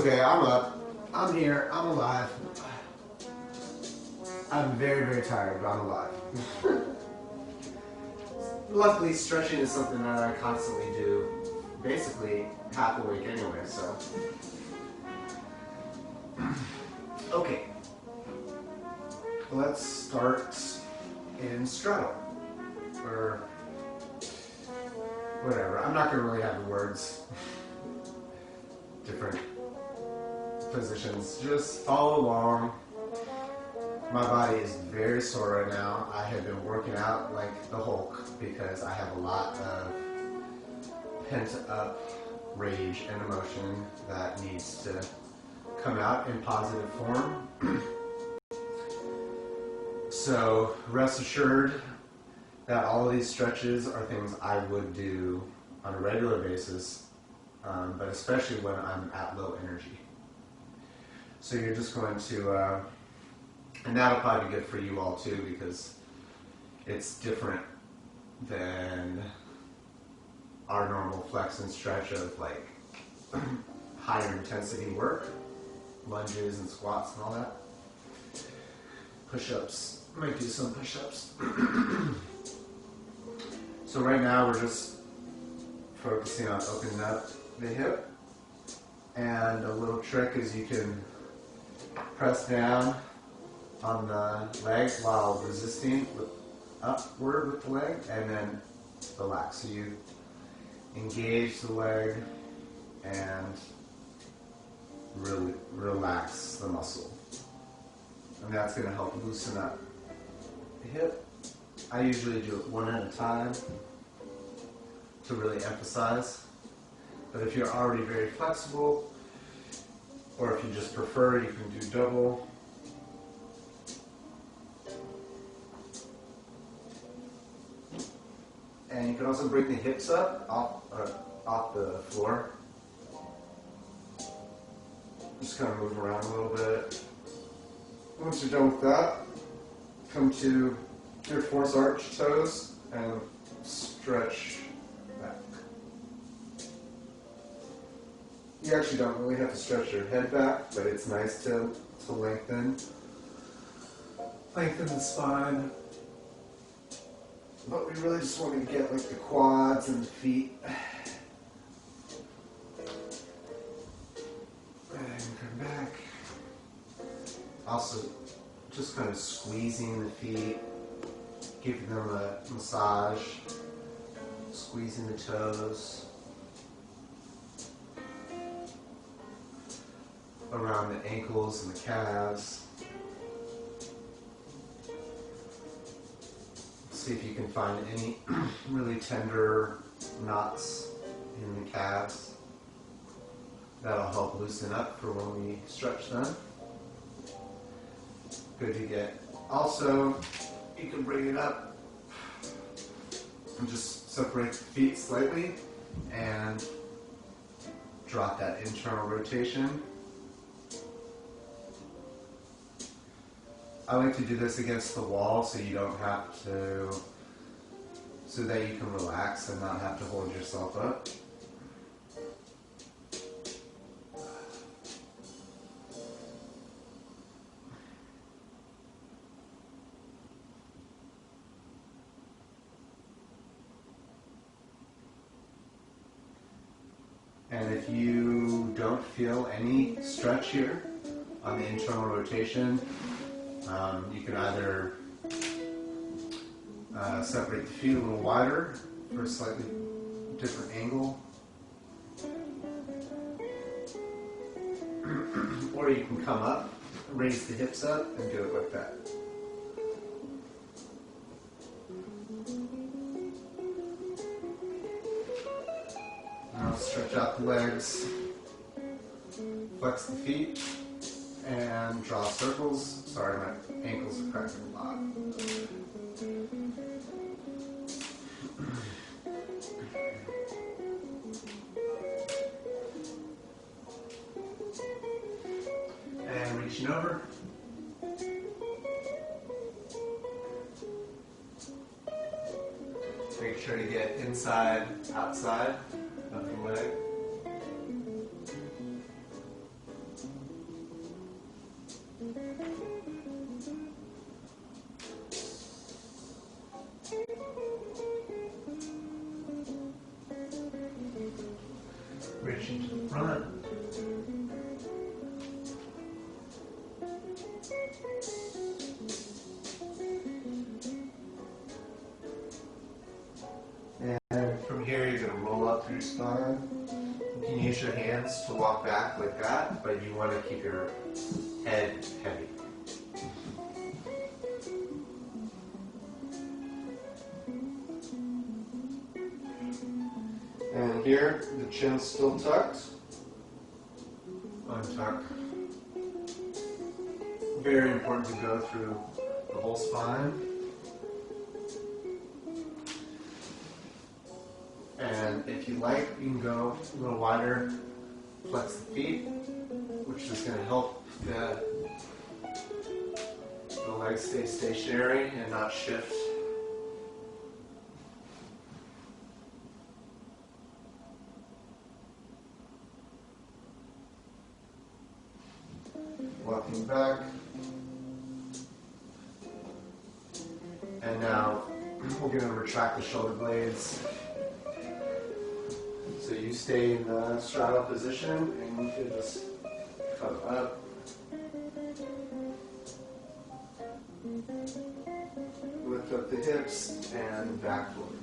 okay, I'm up. I'm here, I'm alive. I'm very, very tired, but I'm alive. Luckily, stretching is something that I constantly do, basically half awake anyway, so. Okay. Let's start in straddle, or whatever. I'm not going to really have the words. Different positions. Just follow along. My body is very sore right now. I have been working out like the Hulk because I have a lot of pent up rage and emotion that needs to come out in positive form. So rest assured that all of these stretches are things I would do on a regular basis, but especially when I'm at low energy. So you're just going to, and that'll probably be good for you all too, because it's different than our normal flex and stretch of like higher intensity work, lunges and squats and all that. Push-ups. I might do some push-ups. So right now we're just focusing on opening up the hip. And a little trick is you can press down on the leg while resisting upward with the leg, and then relax. So you engage the leg and really relax the muscle. And that's going to help loosen up the hip. I usually do it one at a time to really emphasize. But if you're already very flexible, or if you just prefer, you can do double. And you can also bring the hips up off the floor. Just kind of move around a little bit. Once you're done with that, come to your force arch toes and stretch back. You actually don't really have to stretch your head back, but it's nice to lengthen the spine. But we really just want to get like the quads and the feet. And come back. Also, just kind of squeezing the feet, giving them a massage, squeezing the toes, around the ankles and the calves. See if you can find any really tender knots in the calves. That'll help loosen up for when we stretch them. Good to get. Also, you can bring it up and just separate the feet slightly and drop that internal rotation. I like to do this against the wall so you don't have to, so that you can relax and not have to hold yourself up. And if you don't feel any stretch here on the internal rotation, you can either separate the feet a little wider for a slightly different angle, or you can come up, raise the hips up, and do it like that. Now stretch out the legs, flex the feet, and draw circles. Sorry, my ankles are cracking a lot. And reaching over. Make sure to get inside, outside of the leg. front. And from here, you're going to roll up through your spine. You can use your hands to walk back like that, but you want to keep your head heavy. And here, the chin's still tucked. Untuck. Very important to go through the whole spine. And if you like, you can go a little wider, flex the feet, which is going to help the legs stay stationary and not shift. Walking back. And now we're going to retract the shoulder blades. So you stay in the straddle position and you can just come up. Lift up the hips and back forward.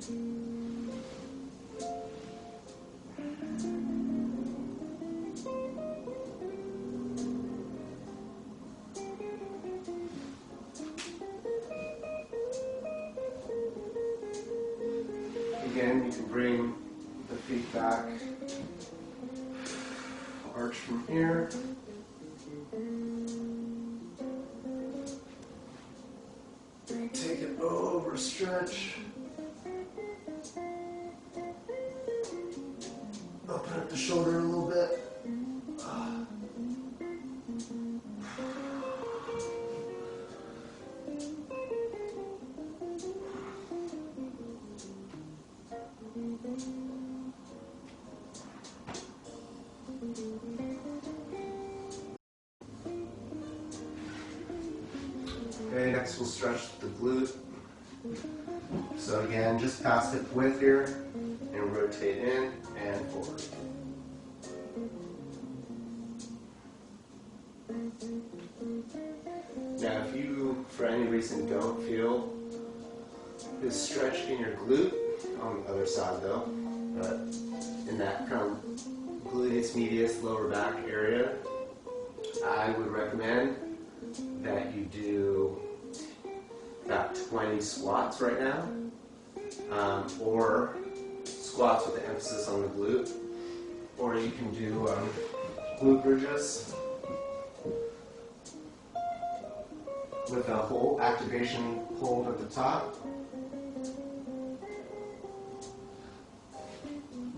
Again, you can bring the feet back, arch from here. Take it over, stretch. Open up the shoulder a little bit. Okay, next we'll stretch the glute. So again, just pass hip width here and rotate in and forward. Now if you, for any reason, don't feel this stretch in your glute, on the other side though, but in that kind of gluteus medius lower back area, I would recommend that you do about 20 squats right now, or squats with the emphasis on the glute, or you can do glute bridges with a whole activation hold at the top.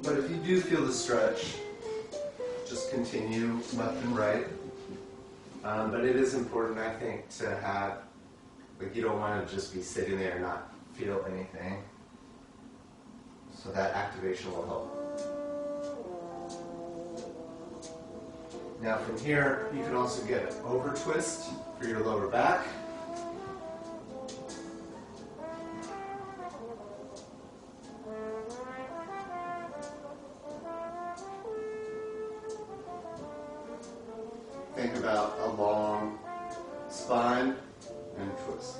But if you do feel the stretch, just continue left and right. But it is important, I think, to have, like, you don't want to just be sitting there and not feel anything. So that activation will help. Now from here, you can also get an over twist for your lower back. Think about a long spine and twist.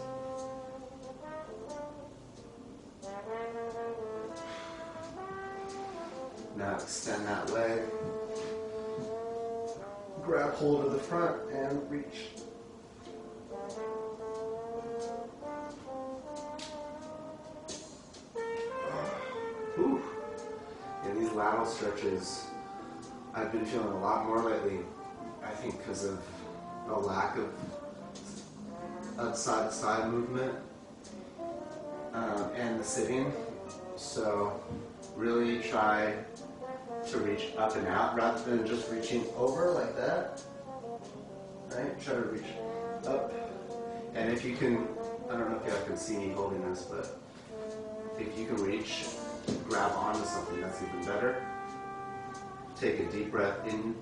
Now extend that leg. Grab hold of the front and reach. Whew. And these lateral stretches, I've been feeling a lot more lately. I think because of the lack of side-to-side movement and the sitting. So really try to reach up and out rather than just reaching over like that. Right? Try to reach up. And if you can, I don't know if you guys can see me holding this, but if you can reach, grab onto something, that's even better. Take a deep breath in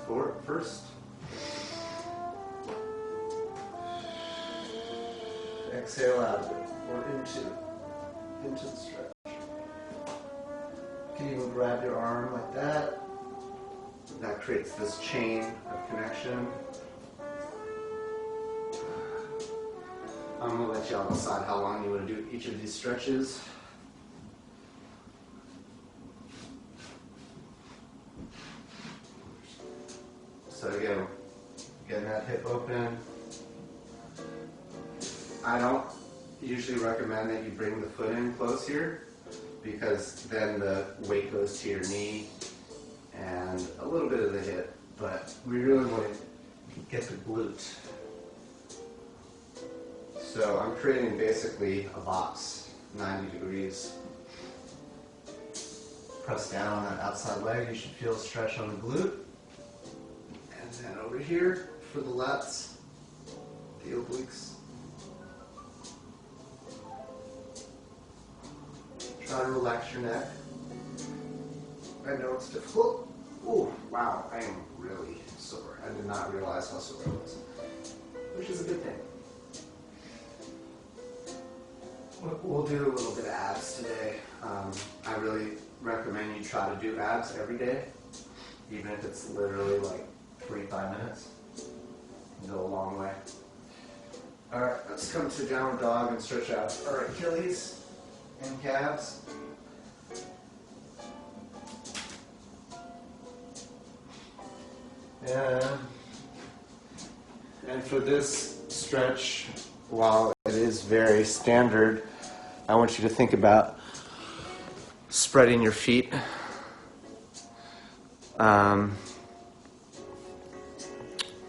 for first. Exhale out of it, or into the stretch. You can even grab your arm like that. that creates this chain of connection. I'm going to let y'all decide how long you want to do each of these stretches. So again, getting that hip open. I don't usually recommend that you bring the foot in close here, because then the weight goes to your knee and a little bit of the hip, but we really want to get the glute. So I'm creating basically a box, 90 degrees. Press down on that outside leg, you should feel a stretch on the glute. And then over here for the lats, the obliques. Try to relax your neck. I know it's difficult. Ooh, wow, I am really sore. I did not realize how sore I was, which is a good thing. We'll do a little bit of abs today. I really recommend you try to do abs every day, even if it's literally like 45 minutes. It'll go a long way. All right, let's come to downward dog and stretch out our Achilles and calves. And for this stretch, while it is very standard, I want you to think about spreading your feet.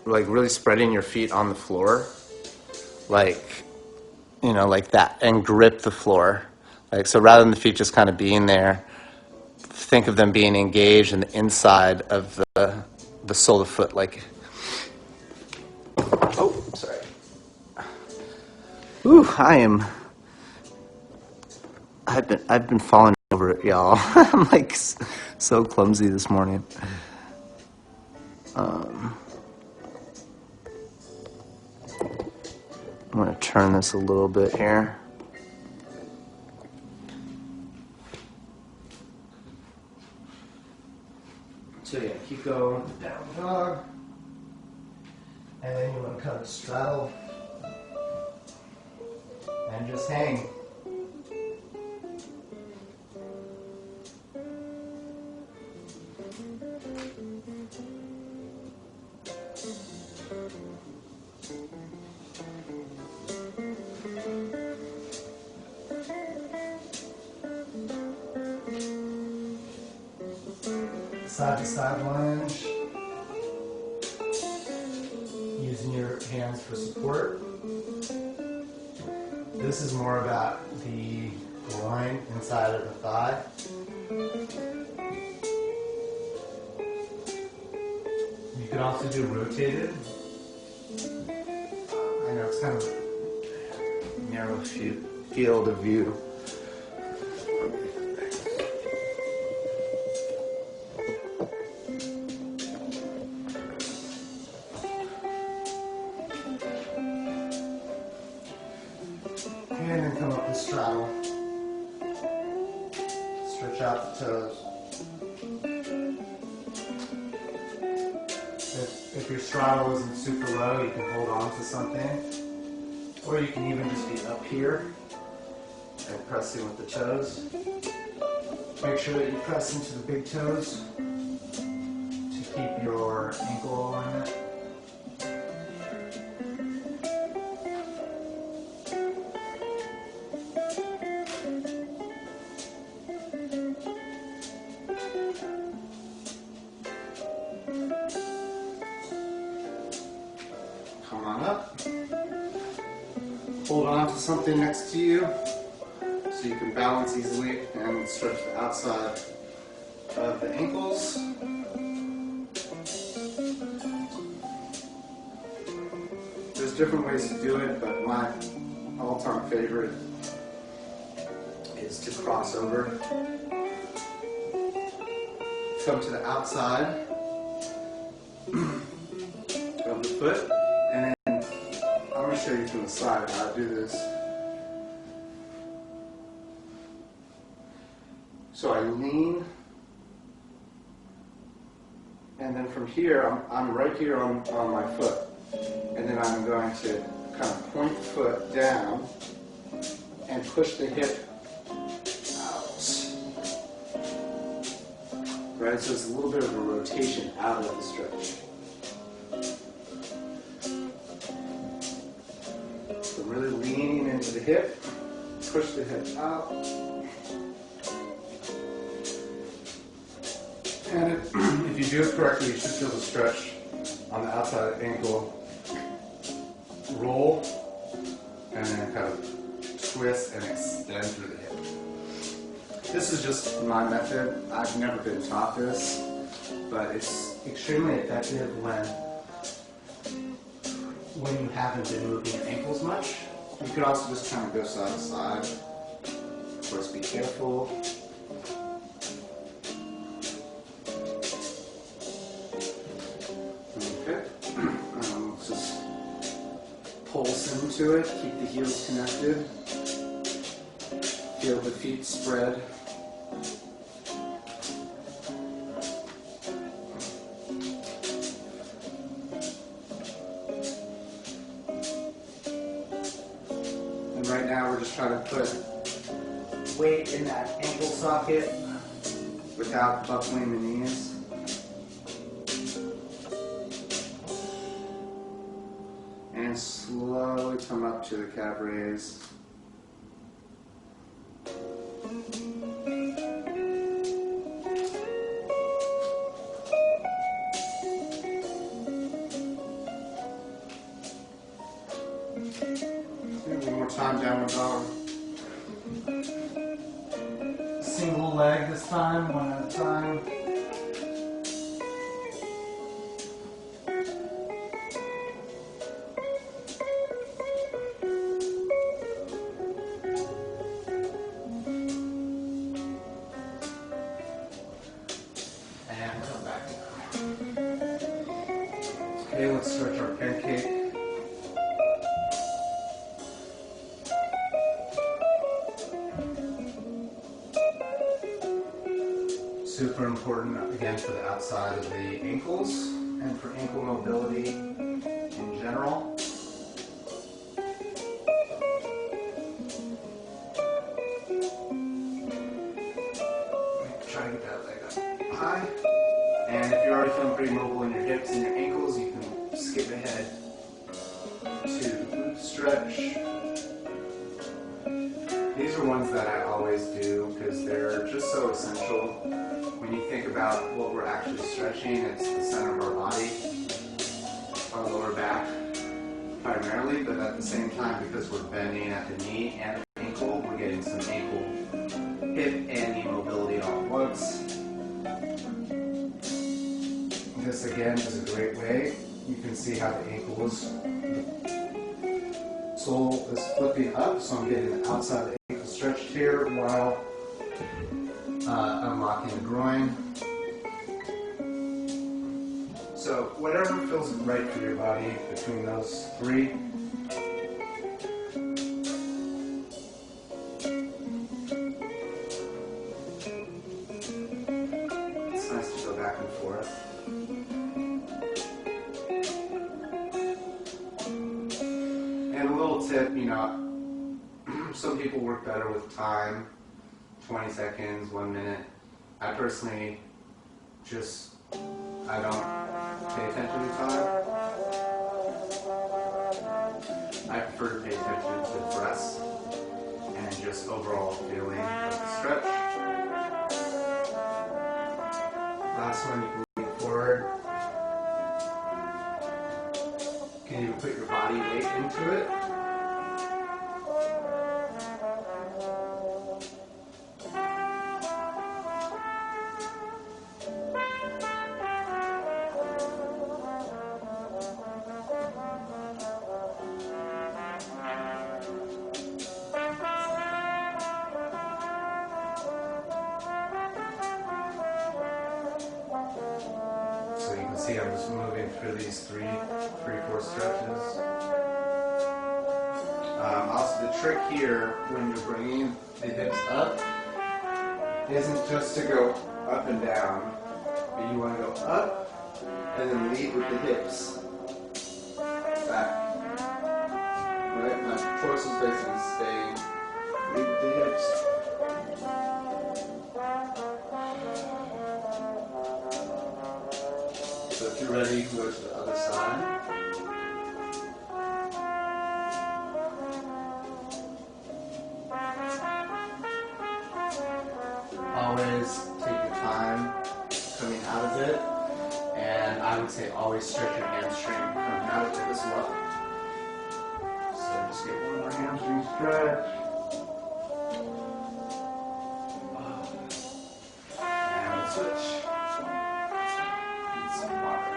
Like really spreading your feet on the floor, like, you know, like that, and grip the floor. Like, so rather than the feet just kind of being there, think of them being engaged in the inside of the sole of the foot, like, oh, sorry. Ooh, I've been falling over it, y'all. I'm like so clumsy this morning. I'm going to turn this a little bit here. So yeah, keep going, down dog. And then you want to kind of straddle and just hang. Side to side lunge, using your hands for support. This is more about the groin inside of the thigh. You can also do rotated. I know it's kind of a narrow field of view. And then come up and straddle. Stretch out the toes. If your straddle isn't super low, you can hold on to something. Or you can even just be up here and pressing with the toes. Make sure that you press into the big toes to keep your ankle alignment. Come on up. Hold on to something next to you so you can balance easily and stretch the outside of the ankles. There's different ways to do it, but my all-time favorite is to cross over. Come to the outside of the foot, and then I'm going to show you from the side how to do this. So I lean And then from here, I'm right here on my foot. And then I'm going to kind of point the foot down and push the hip out. Right, so it's a little bit of a rotation out of the stretch. So really leaning into the hip, push the hip out. And if you do it correctly, you should feel the stretch on the outside of the ankle. Roll, and then kind of twist and extend through the hip. This is just my method. I've never been taught this, but it's extremely effective when you haven't been moving your ankles much. You could also just kind of go side to side. Of course, be careful. Okay. Let's just pulse into it. Keep the heels connected. Feel the feet spread. And right now we're just trying to put weight in that ankle socket without buckling the knees. And slowly come up to the calf raise. One more time, downward dog. Single leg this time, one at a time. And come back. Okay, let's stretch our pancake. Super important, again, for the outside of the ankles and for ankle mobility in general. Try to get that leg up high. And if you're already feeling pretty mobile in your hips and your ankles, you can skip ahead to glute stretch. These are ones that I always do because they're just so essential. When you think about what we're actually stretching, it's the center of our body, our lower back primarily, but at the same time, because we're bending at the knee and the ankle, we're getting some ankle, hip, and knee mobility all at once. This again is a great way. You can see how the sole is flipping up, so I'm getting the outside of the ankle stretched here while unlocking the groin. So whatever feels right for your body between those three. It's nice to go back and forth. And a little tip, some people work better with time. 20 seconds, 1 minute. I personally I don't pay attention to time. I prefer to pay attention to the breaths and just overall feeling of the stretch. Last one, you can lean forward. Can you put your body weight into it? So you can see I'm just moving through these three, four stretches. Also, the trick here when you're bringing the hips up isn't just to go up and down, but you want to go up And then lead with the hips. Back. Right? My torso's basically staying. Lead with the hips. So if you're ready, you can go to the other side. Always take your time coming out of it, and I would say always stretch your hamstring coming out of it as well. So just get one more hamstring stretch. And we'll switch. Need some water.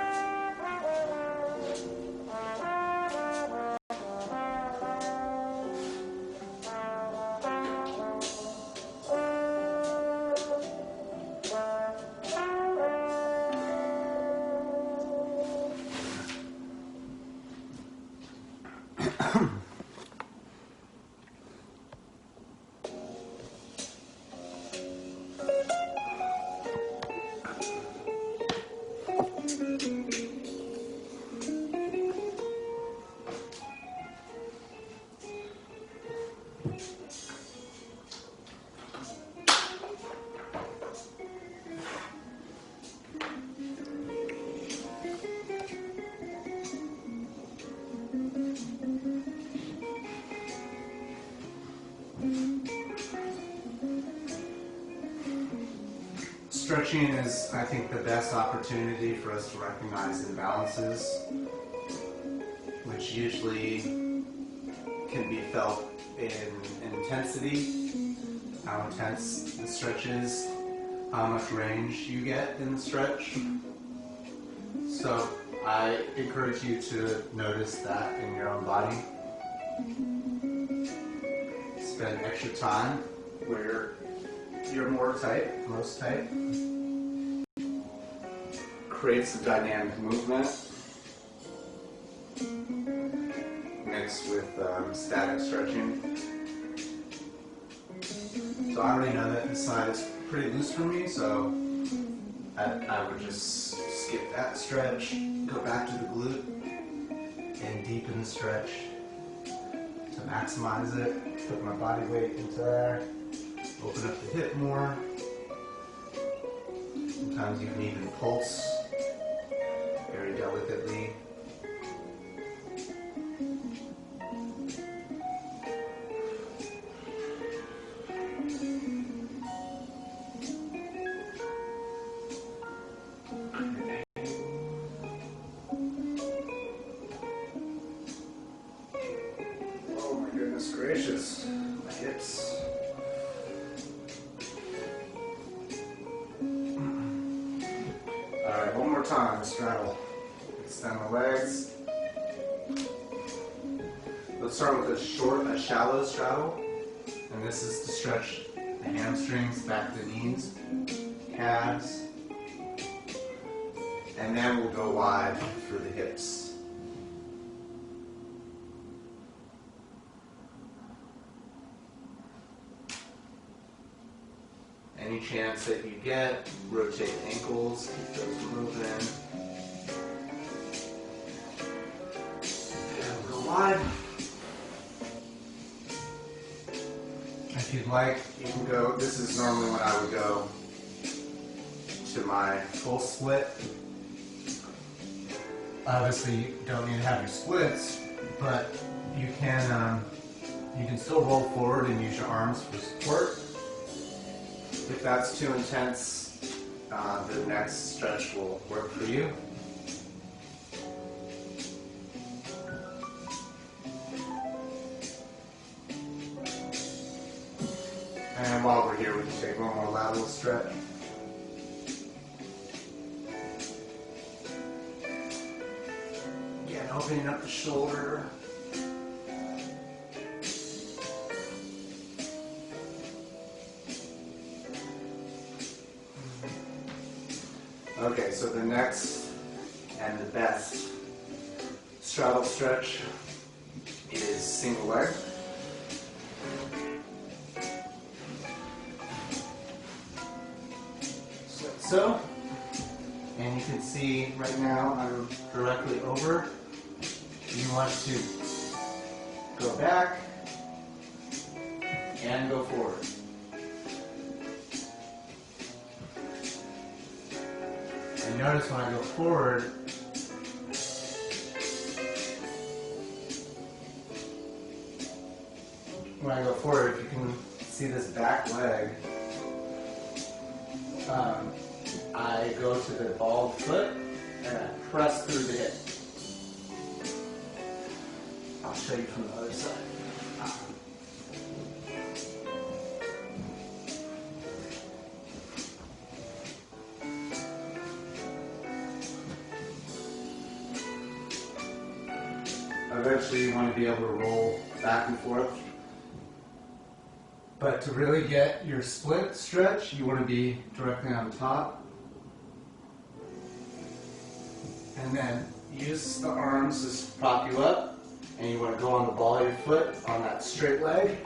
Stretching is, I think, the best opportunity for us to recognize imbalances, which usually can be felt in intensity, how intense the stretch is, how much range you get in the stretch. So I encourage you to notice that in your own body. Spend extra time where you're more tight, most tight. Creates a dynamic movement mixed with static stretching. So I already know that this side is pretty loose for me, so I would just skip that stretch, go back to the glute, and deepen the stretch to maximize it. Put my body weight into there. Open up the hip more. Sometimes you can even pulse very delicately. Oh my goodness gracious, my hips. Alright, one more time, straddle. Extend the legs. Let's start with a shallow straddle. And this is to stretch the hamstrings, back to the knees, calves. And then we'll go wide for the hips. Any chance that you get, rotate ankles, keep those moving. And go wide. If you'd like, you can go, this is normally when I would go to my full split. Obviously, you don't need to have your splits, but you can still roll forward and use your arms for support. If that's too intense, the next stretch will work for you. And while we're here, we can take one more lateral stretch. Again, opening up the shoulder. Okay, so the next and the best straddle stretch is single leg. So, and And you can see right now I'm directly over. You want to go back and go forward. And notice when I go forward, if you can see this back leg, I go to the balled foot and I press through the hip. I'll show you from the other side. Eventually you want to be able to roll back and forth. But to really get your split stretch, you want to be directly on top. And then use the arms to prop you up. And you want to go on the ball of your foot on that straight leg.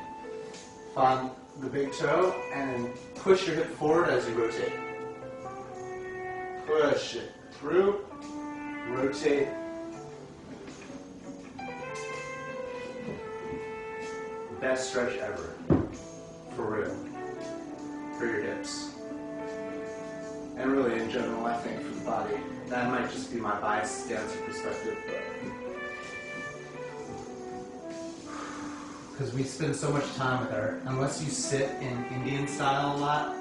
Find the big toe and then push your hip forward as you rotate. Push it through, rotate. Best stretch ever. For real. For your hips. And really in general, I think, for the body. That might just be my biased dancer perspective, but because we spend so much time with our, unless you sit in Indian style a lot,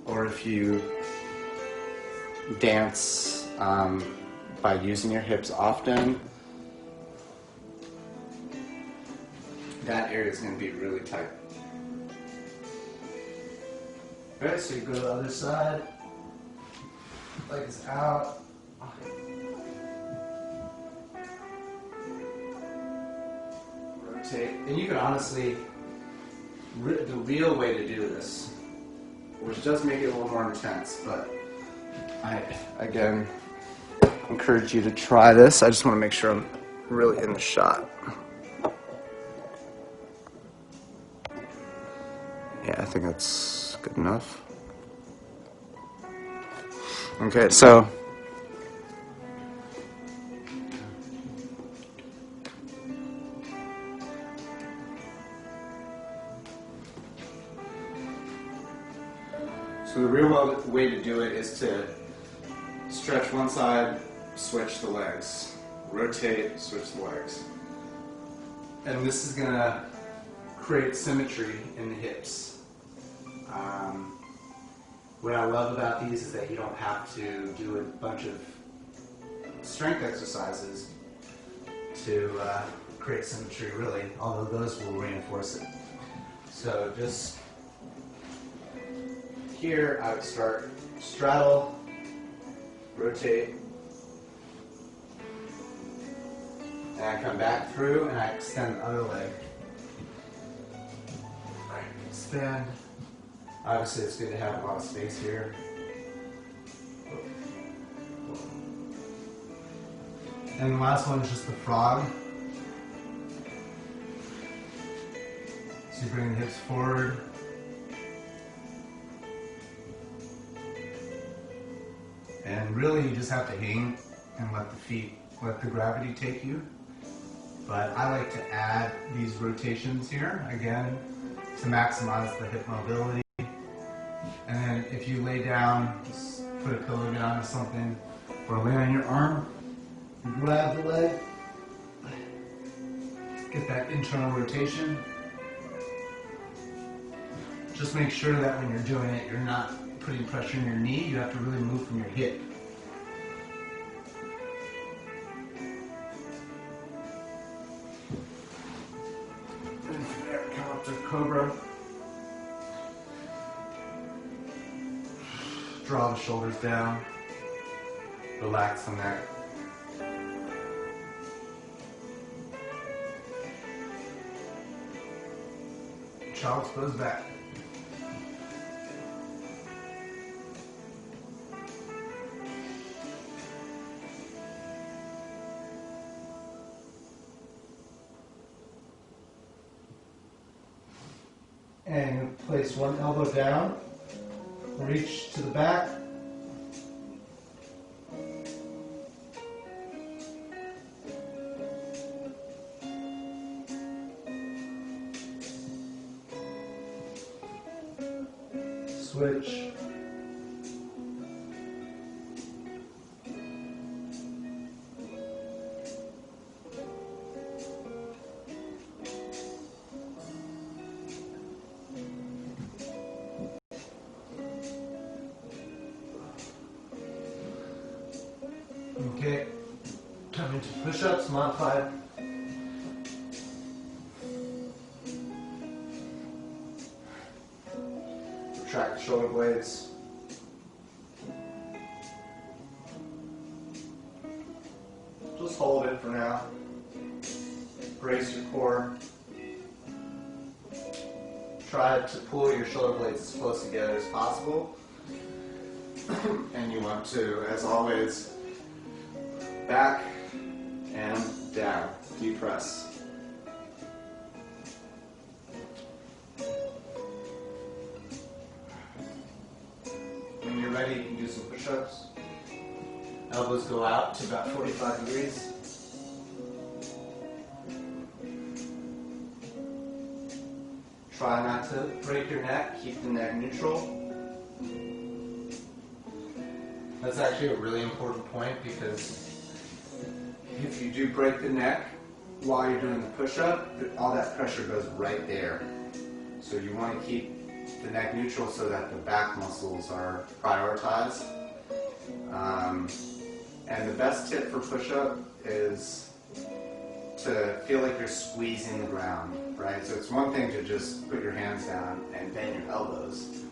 or if you dance by using your hips often, that area is going to be really tight. Alright, so you go to the other side, legs out. Rotate. And you can honestly, the real way to do this, which does make it a little more intense, but I, again, encourage you to try this. I just want to make sure I'm really in the shot. Yeah, I think that's good enough. Okay, so the real way to do it is to stretch one side, switch the legs, rotate, switch the legs. And this is going to create symmetry in the hips. What I love about these is that you don't have to do a bunch of strength exercises to create symmetry, really, although those will reinforce it. So just here, I would start straddle, rotate, and I come back through and I extend the other leg. Expand. Obviously, it's good to have a lot of space here. And the last one is just the frog. So you bring the hips forward. And really, you just have to hang and let the gravity take you. But I like to add these rotations here, again, to maximize the hip mobility. And then if you lay down, just put a pillow down or something, or lay on your arm, grab the leg, get that internal rotation. Just make sure that when you're doing it, you're not putting pressure in your knee. You have to really move from your hip. And from there, come up to cobra. Draw the shoulders down. Relax the neck. Child's pose back. And place one elbow down, reach to the back, switch. Okay, come into push-ups, modified. Retract the shoulder blades. Just hold it for now. Brace your core. Try to pull your shoulder blades as close together as possible. And you want to, as always, back and down. Deep press. When you're ready, you can do some push-ups. Elbows go out to about 45 degrees. Try not to break your neck. Keep the neck neutral. That's actually a really important point because if you do break the neck while you're doing the push-up, all that pressure goes right there. So you want to keep the neck neutral so that the back muscles are prioritized. And the best tip for push-up is to feel like you're squeezing the ground, right? So it's one thing to just put your hands down and bend your elbows.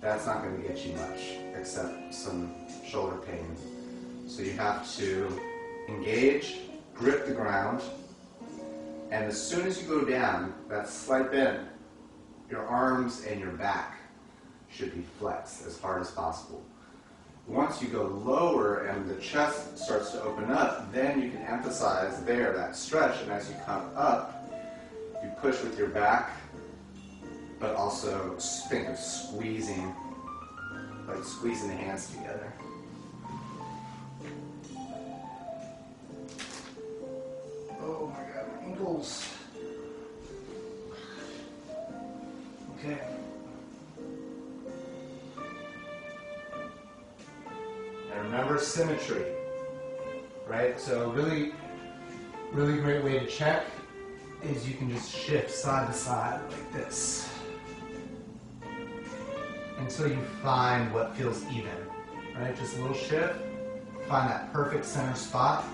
That's not going to get you much except some shoulder pain. So you have to engage, grip the ground, and as soon as you go down, that slight bend, your arms and your back should be flexed as hard as possible. Once you go lower and the chest starts to open up, then you can emphasize there that stretch, and as you come up, you push with your back, but also think of squeezing, like squeezing the hands together. Oh my God, my ankles. Okay. And remember symmetry, right? So really great way to check is you can just shift side to side like this until you find what feels even, right? Just a little shift, find that perfect center spot.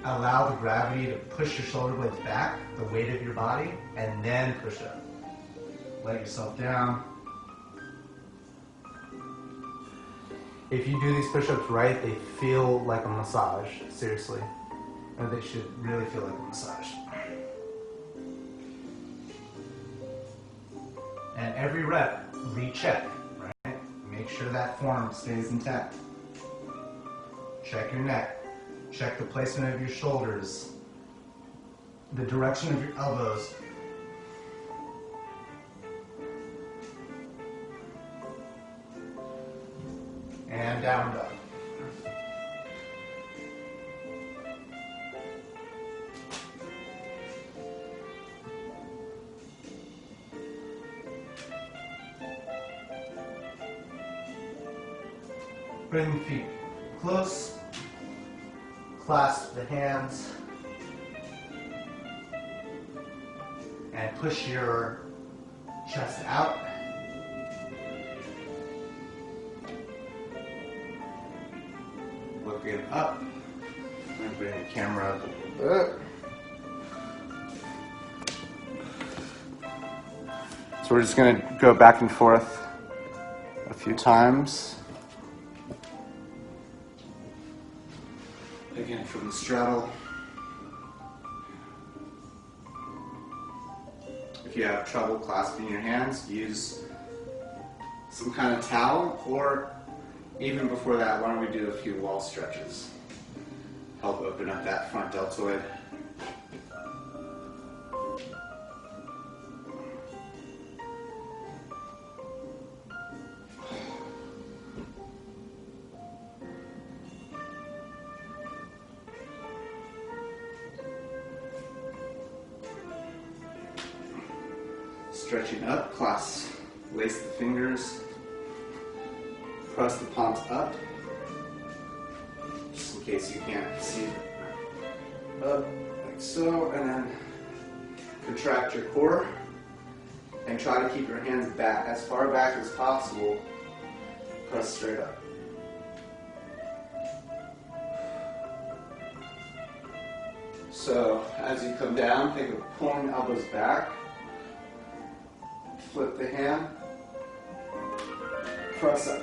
Allow the gravity to push your shoulder blades back, the weight of your body, and then push up. Let yourself down. If you do these push-ups right, they feel like a massage, seriously. Or they should really feel like a massage. And every rep, recheck, right? Make sure that form stays intact. Check your neck. Check the placement of your shoulders, the direction of your elbows. And down dog. Bring the feet close. Clasp the hands and push your chest out. Looking up. I'm going to bring the camera up a little bit. So we're just going to go back and forth a few times. Again, from the straddle. If you have trouble clasping your hands, use some kind of towel, or even before that, why don't we do a few wall stretches? Help open up that front deltoid. Stretching up, clasp Lace the fingers. Press the palms up, just in case you can't see. Up, like so, and then contract your core. And try to keep your hands back, as far back as possible. Press straight up. So, as you come down, think of pulling the elbows back. Flip the hand. Press up.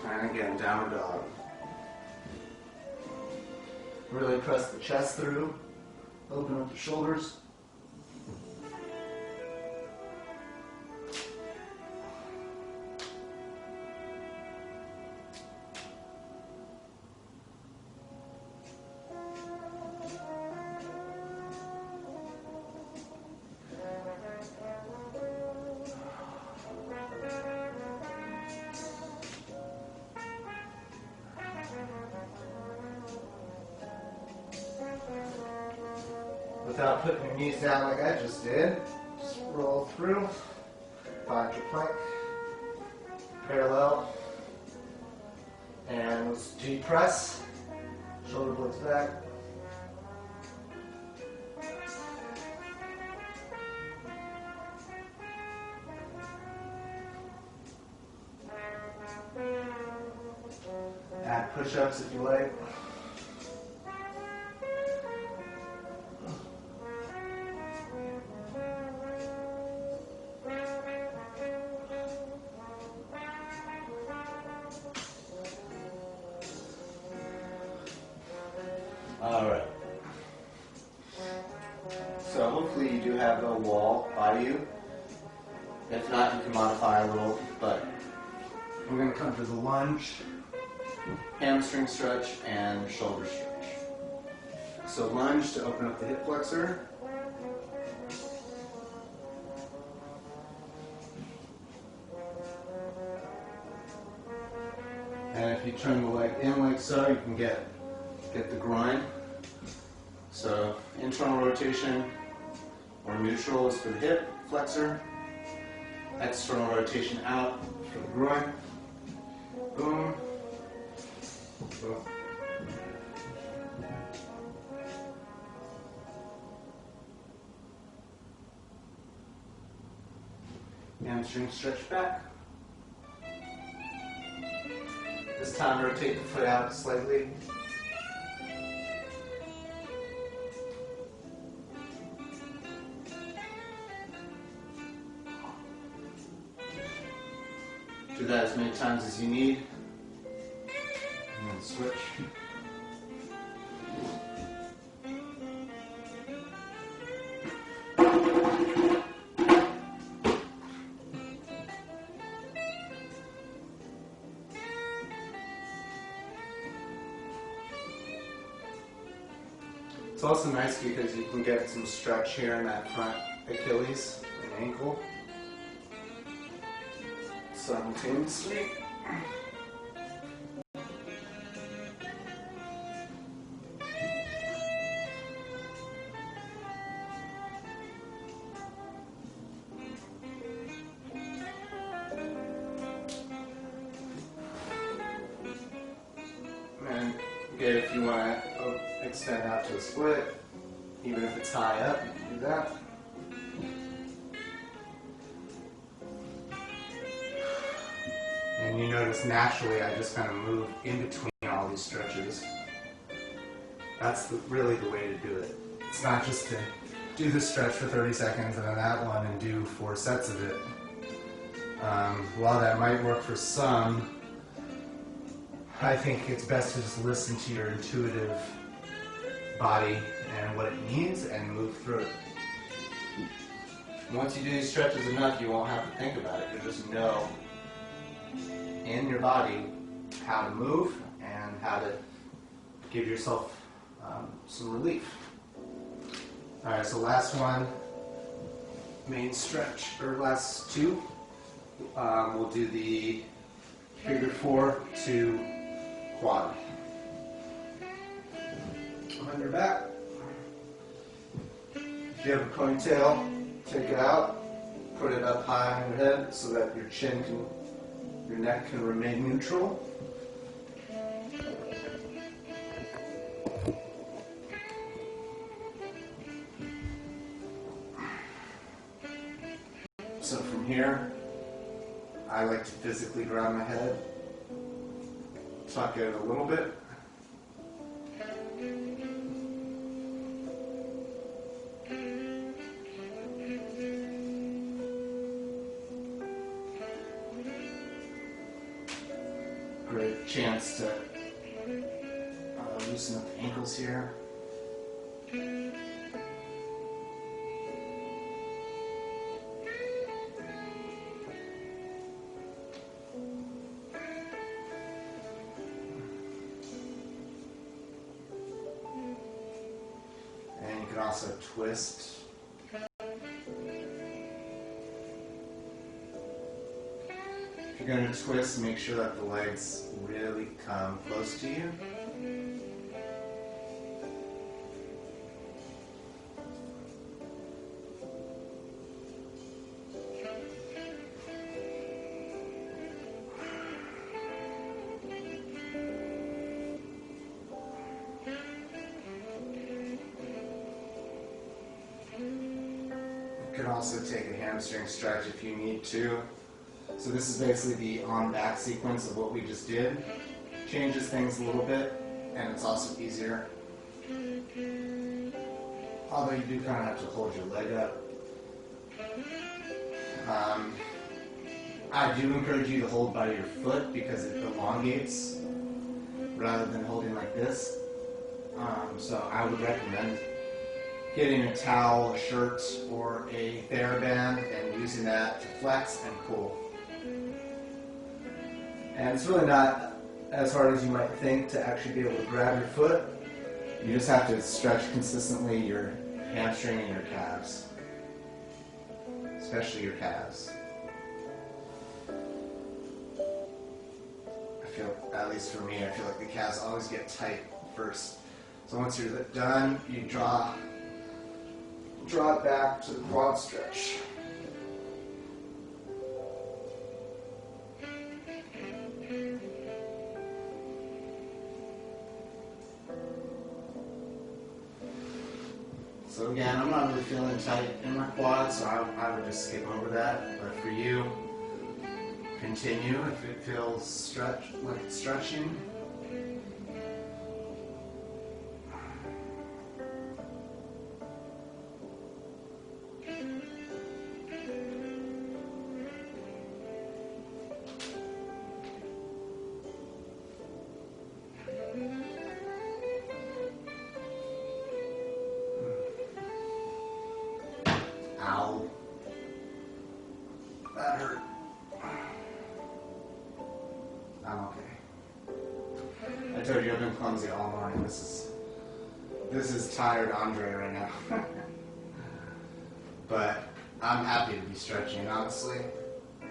And again, downward dog. Really press the chest through. Open up the shoulders. Without putting your knees down like I just did, just roll through, find your plank, parallel, and let's deep press, shoulder blades back. Add push-ups if you like. Alright. So hopefully you do have a wall by you. If not, you can modify a little, but we're going to come to the lunge, hamstring stretch, and shoulder stretch. So lunge to open up the hip flexor. And if you turn the leg in like so, you can get the groin. So internal rotation or neutral is for the hip flexor. External rotation out for the groin. Boom. Boom. Hamstring stretch back. This time rotate the foot out slightly. Do that as many times as you need. And then switch. It's also nice because you can get some stretch here in that front Achilles and ankle simultaneously. And again, if you want to extend out to a split, even if it's high up, you can do that. And you notice naturally I just kind of move in between all these stretches. That's really the way to do it. It's not just to do this stretch for 30 seconds and then that one and do 4 sets of it. While that might work for some, I think it's best to just listen to your intuitive body and what it needs and move through it. Once you do these stretches enough, you won't have to think about it. You'll just know in your body how to move and how to give yourself some relief. Alright, so last one, main stretch, or last two. We'll do the figure 4 to quad. On your back, If you have a ponytail, take it out, put it up high on your head so that your neck can remain neutral. So from here, I like to physically ground my head, tuck it a little bit. Great chance to loosen up the ankles here. And you can also twist. If you're going to twist, make sure that the legs really come close to you. You can also take a hamstring stretch if you need to. So this is basically the on-back sequence of what we just did. Changes things a little bit, and it's also easier. Although you do kind of have to hold your leg up. I do encourage you to hold by your foot because it elongates rather than holding like this. So I would recommend getting a towel, a shirt, or a TheraBand and using that to flex and pull. And it's really not as hard as you might think to actually be able to grab your foot. You just have to stretch consistently your hamstring and your calves, especially your calves. I feel, at least for me, I feel like the calves always get tight first. So once you're done, you draw it back to the quad stretch. So again, I'm not really feeling tight in my quads, so I would just skip over that. But for you, continue if it feels like it's stretching. Ow. That hurt. I'm okay. I told you I've been clumsy all morning. This is tired Andre right now. But I'm happy to be stretching, honestly.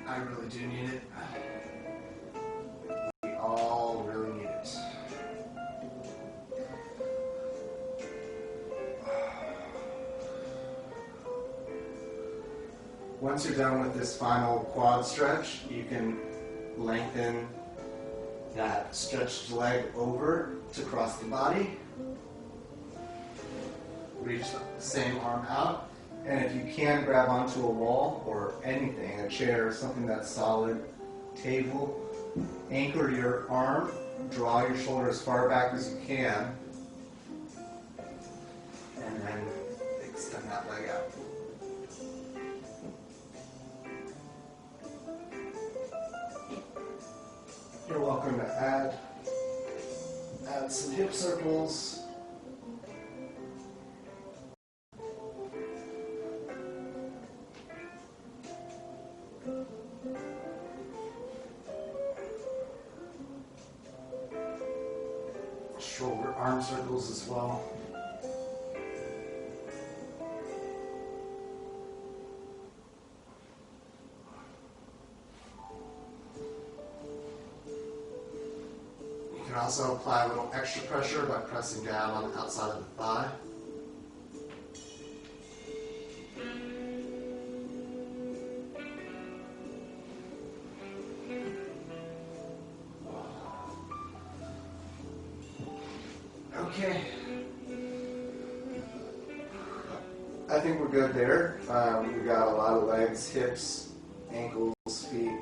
I really do need it. We all really need it. Once you're done with this final quad stretch, you can lengthen that stretched leg over to cross the body. Reach the same arm out. And if you can, grab onto a wall or anything, a chair, something that's solid, table, anchor your arm, draw your shoulder as far back as you can, and then extend that leg out. You're welcome to add some hip circles. Shoulder arm circles as well. You can also apply a little extra pressure by pressing down on the outside of the thigh. Okay. I think we're good there. We've got a lot of legs, hips, ankles, feet.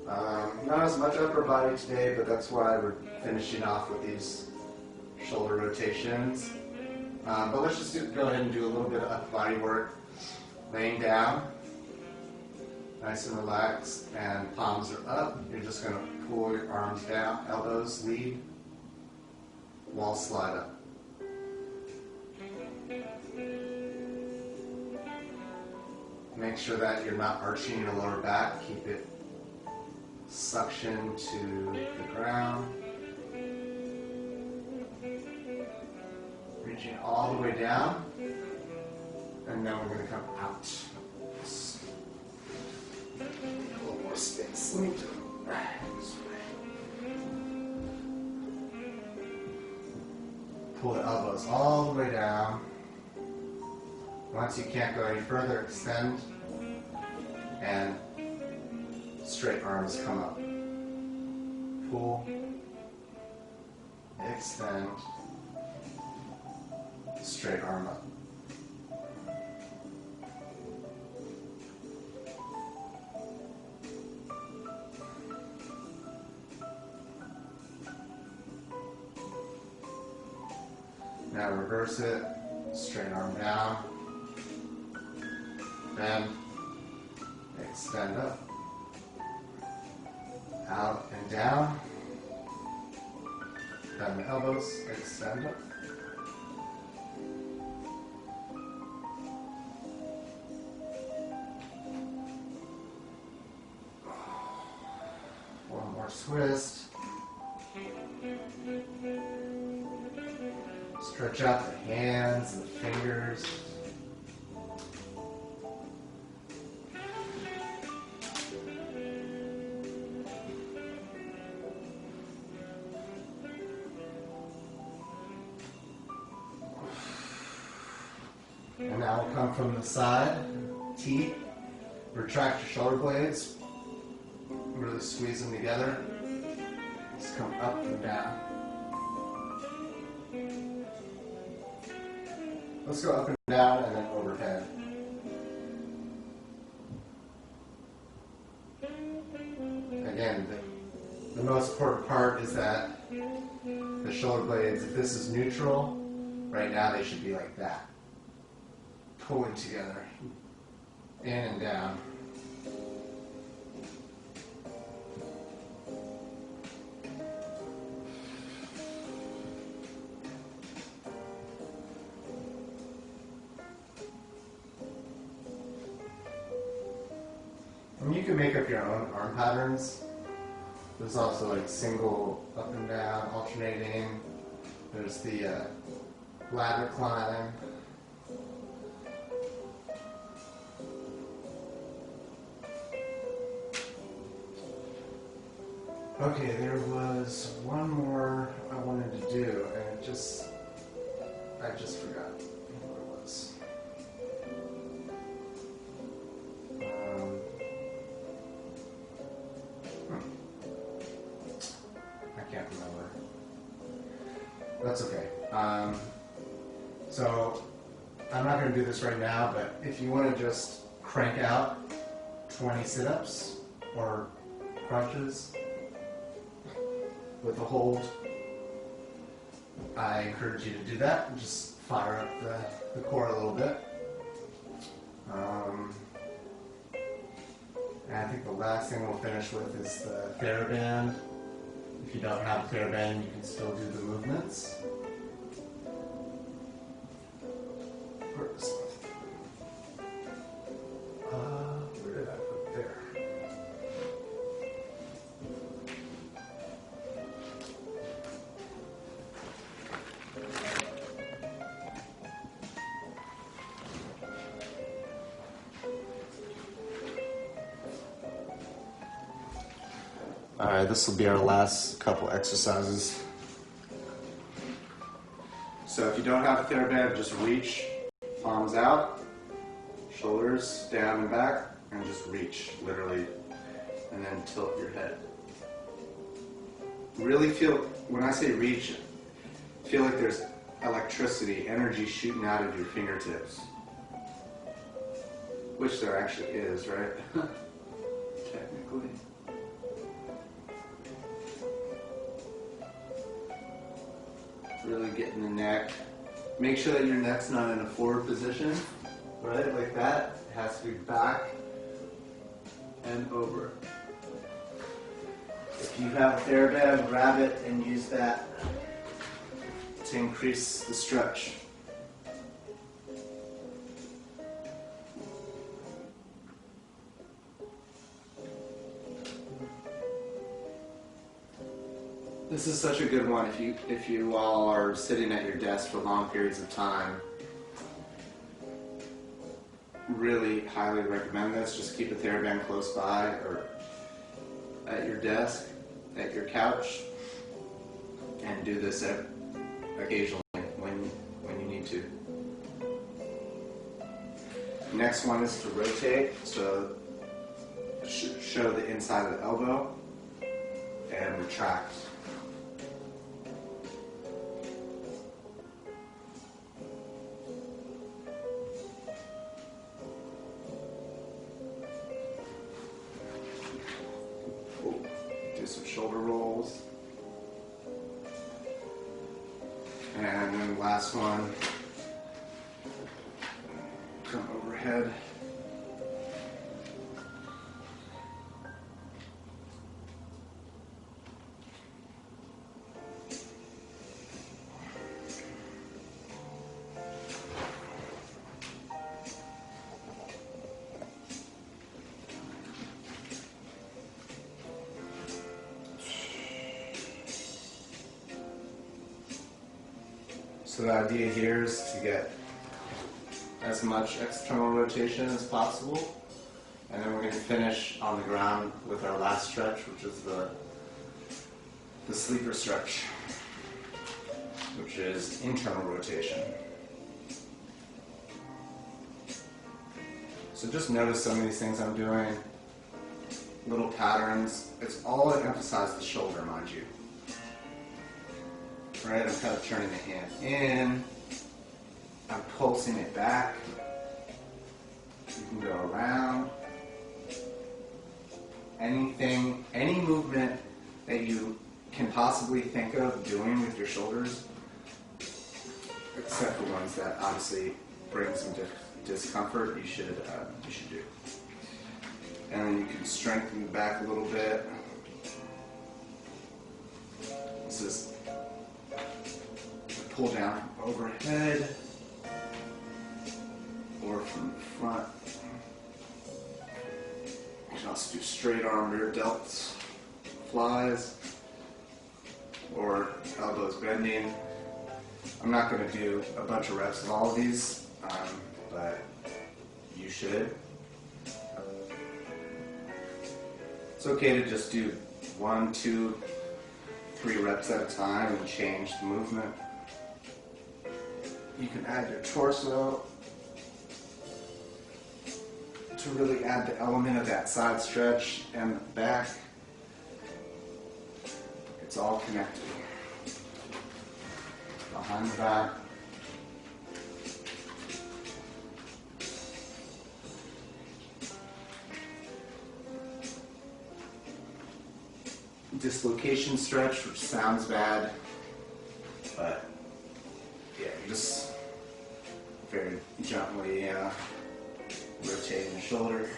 Not as much upper body today, but that's why we're finishing off with these shoulder rotations. But let's just go ahead and do a little bit of upper body work. Laying down, nice and relaxed, and palms are up. You're just going to pull your arms down, elbows lead, wall slide up. Make sure that you're not arching your lower back. Keep it suction to the ground. Reaching all the way down. And then we're going to come out. A little more space. Let me do it this way. Pull the elbows all the way down. Once you can't go any further, extend, and straight arms come up. Pull, extend, straight arm up. Now reverse it, straight arm down. Bend, extend up, out and down, bend the elbows, extend up. One more twist. Stretch out the hands and the fingers. And now we'll come from the side, T, retract your shoulder blades, really squeeze them together. Just come up and down. Let's go up and down and then overhead. Again, the most important part is that the shoulder blades, if this is neutral, right now they should be like that. Pulling together, in and down. And you can make up your own arm patterns. There's also like single up and down, alternating. There's the ladder climb. Okay, there was one more I wanted to do, and I just forgot what it was. I can't remember. That's okay. So I'm not going to do this right now, but if you want to just crank out 20 sit-ups or crunches with a hold, I encourage you to do that and just fire up the core a little bit. And I think the last thing we'll finish with is the TheraBand. If you don't have a TheraBand, you can still do the movements. Where did I put there? Alright, this will be our last couple exercises. So if you don't have a TheraBand, just reach, palms out, shoulders down and back, and just reach, literally, and then tilt your head. Really feel, when I say reach, feel like there's electricity, energy shooting out of your fingertips. Which there actually is, right? Technically. Really getting the neck. Make sure that your neck's not in a forward position, right? Like that. It has to be back and over. If you have a TheraBand, grab it and use that to increase the stretch. This is such a good one if you all are sitting at your desk for long periods of time. Really highly recommend this. Just keep a TheraBand close by or at your desk, at your couch, and do this occasionally when you need to. Next one is to rotate, so show the inside of the elbow and retract. Do some shoulder rolls. And then the last one, come overhead. So the idea here is to get as much external rotation as possible, and then we're going to finish on the ground with our last stretch, which is the sleeper stretch, which is internal rotation. So just notice some of these things I'm doing, little patterns. It's all to emphasize the shoulder, mind you. Right, I'm kind of turning the hand in, I'm pulsing it back, you can go around, any movement that you can possibly think of doing with your shoulders, except for ones that obviously bring some discomfort, you should do. And then you can strengthen the back a little bit. This is pull down from overhead or from the front. You can also do straight arm rear delts, flies, or elbows bending. I'm not going to do a bunch of reps of all of these, but you should. It's okay to just do 1, 2, 3 reps at a time and change the movement. You can add your torso to really add the element of that side stretch and the back. It's all connected. Behind the back. Dislocation stretch, which sounds bad, but yeah, you just very gently rotating the shoulder.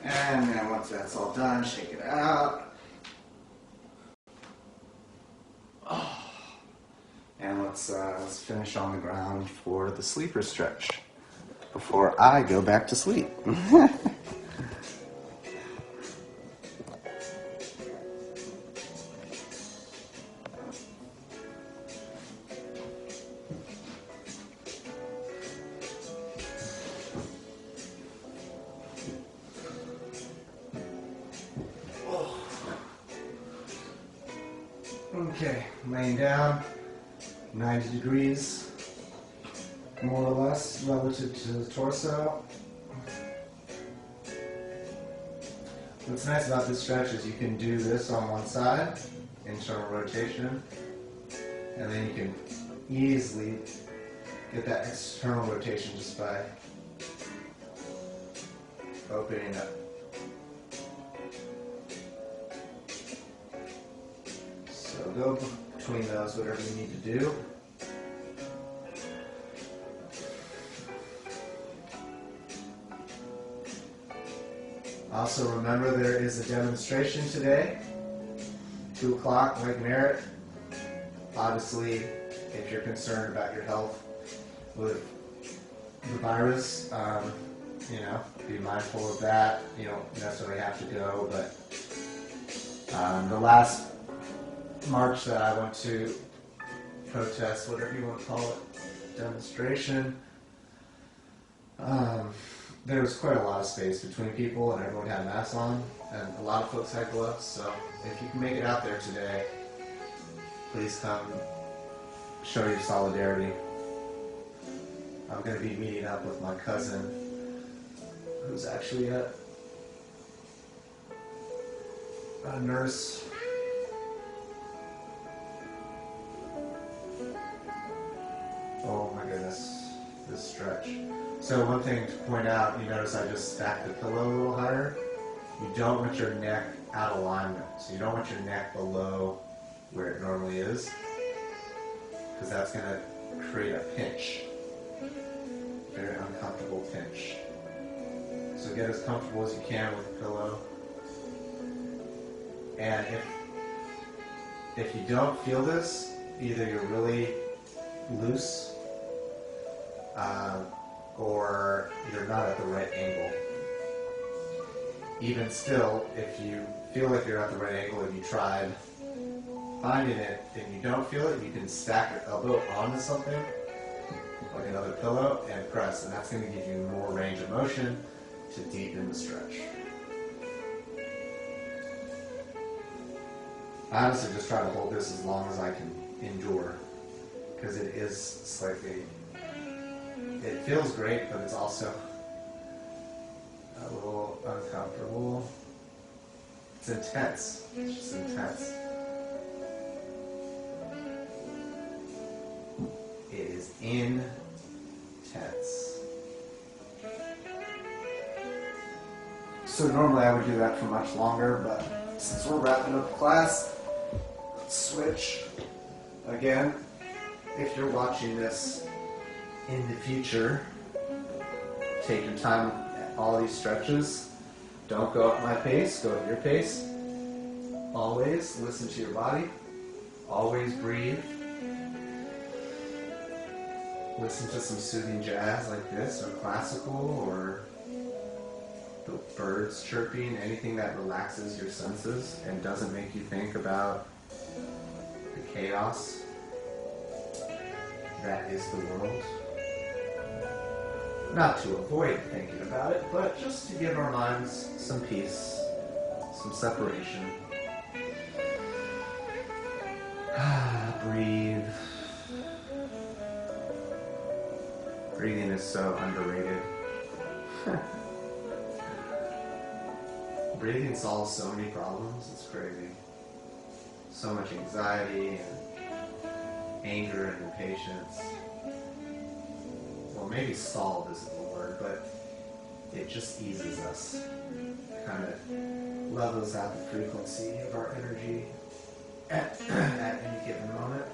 And then once that's all done, shake it out. And let's finish on the ground for the sleeper stretch before I go back to sleep. Okay, laying down, 90 degrees, more or less, relative to the torso. What's nice about this stretch is you can do this on one side, internal rotation, and then you can easily get that external rotation just by opening up. So go between those, whatever you need to do. Also remember there is a demonstration today, 2 o'clock, Lake Merritt. Obviously, if you're concerned about your health with the virus, be mindful of that. You don't necessarily have to go, but the last march that I went to, protest, whatever you want to call it, demonstration, there was quite a lot of space between people and everyone had masks on, and a lot of folks had gloves, so if you can make it out there today, please come show your solidarity. I'm going to be meeting up with my cousin, who's actually a nurse. Oh my goodness, this stretch. So one thing to point out, you notice I just stacked the pillow a little higher. You don't want your neck out of alignment. So you don't want your neck below where it normally is, because that's going to create a pinch. Very uncomfortable pinch. So get as comfortable as you can with the pillow. And if you don't feel this, either you're really loose, or you're not at the right angle. Even still, if you feel like you're at the right angle and you tried finding it and you don't feel it, you can stack your elbow onto something, like another pillow, and press, and that's going to give you more range of motion to deepen the stretch. I honestly just try to hold this as long as I can endure, because it is slightly, it feels great, but it's also a little uncomfortable. It's intense. It's just intense. It is intense. So normally I would do that for much longer, but since we're wrapping up class, let's switch. Again, if you're watching this in the future, take your time at all these stretches. Don't go at my pace, go at your pace. Always listen to your body. Always breathe. Listen to some soothing jazz like this, or classical, or the birds chirping, anything that relaxes your senses and doesn't make you think about the chaos that is the world. Not to avoid thinking about it, but just to give our minds some peace, some separation. Breathe. Breathing is so underrated. Breathing solves so many problems, it's crazy. So much anxiety and anger and impatience. Well, maybe solve isn't the word, but it just eases us. Kind of levels out the frequency of our energy at any given moment.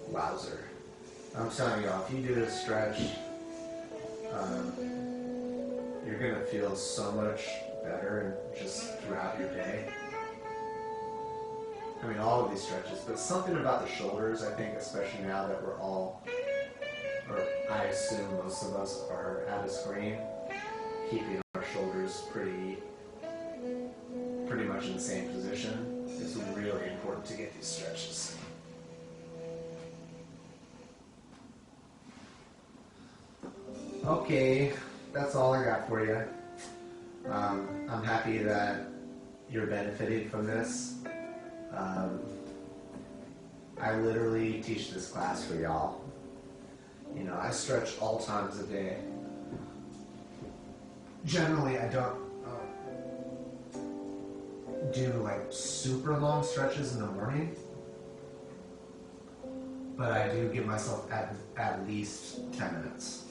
Wowzer. I'm telling y'all, if you do this stretch, you're going to feel so much better just throughout your day. I mean, all of these stretches, but something about the shoulders, I think, especially now that we're all, or I assume most of us are at a screen, keeping our shoulders pretty much in the same position. It's really important to get these stretches. Okay, that's all I got for you. I'm happy that you're benefiting from this. I literally teach this class for y'all. You know, I stretch all times of day. Generally, I don't. do like super long stretches in the morning, but I do give myself at least 10 minutes.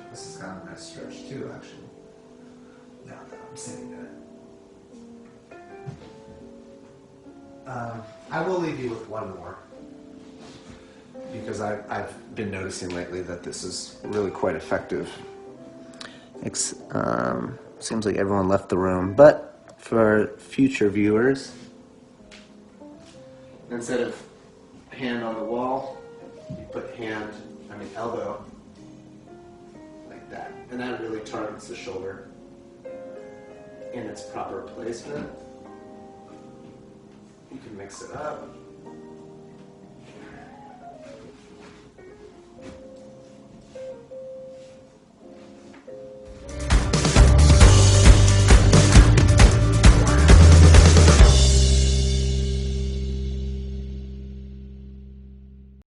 This is kind of a nice stretch too, actually. Now that I'm sitting there. I will leave you with one more, because I've been noticing lately that this is really quite effective. Seems like everyone left the room, but for future viewers, instead of hand on the wall, you put elbow like that, and that really targets the shoulder in its proper placement. You can mix it up.